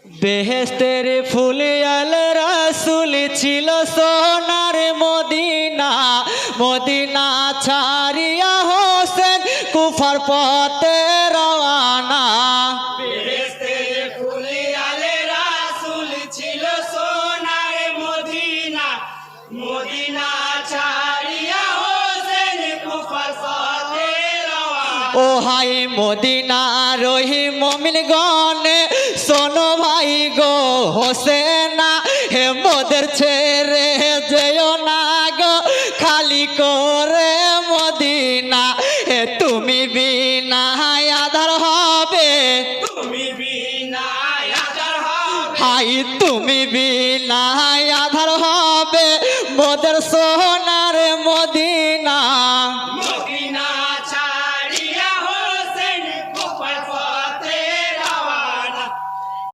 বেহেস্তের ফুল আল রাসূল ছিল সোনার মদিনা, মদিনা ছাড়িয়া হোসেন কুফার পথে রওয়ানা। বেহেশতের ফুল আলে রাসূল ছিল সোনার মদিনা, মদিনা ছাড়িয়া হোসেন কুফার পথে রওয়ানা। ও হাই মদিনা রহি মুমিনগণ শোনো ভাই গো, হোসেনা হে মোদের ছেড়ে যেও না গো খালি করে মদিনা। হে তুমি বিনা আধার হবে, তুমি বিনা আধার হবে, হাই তুমি বিনা আধার হবে মোদের সোহ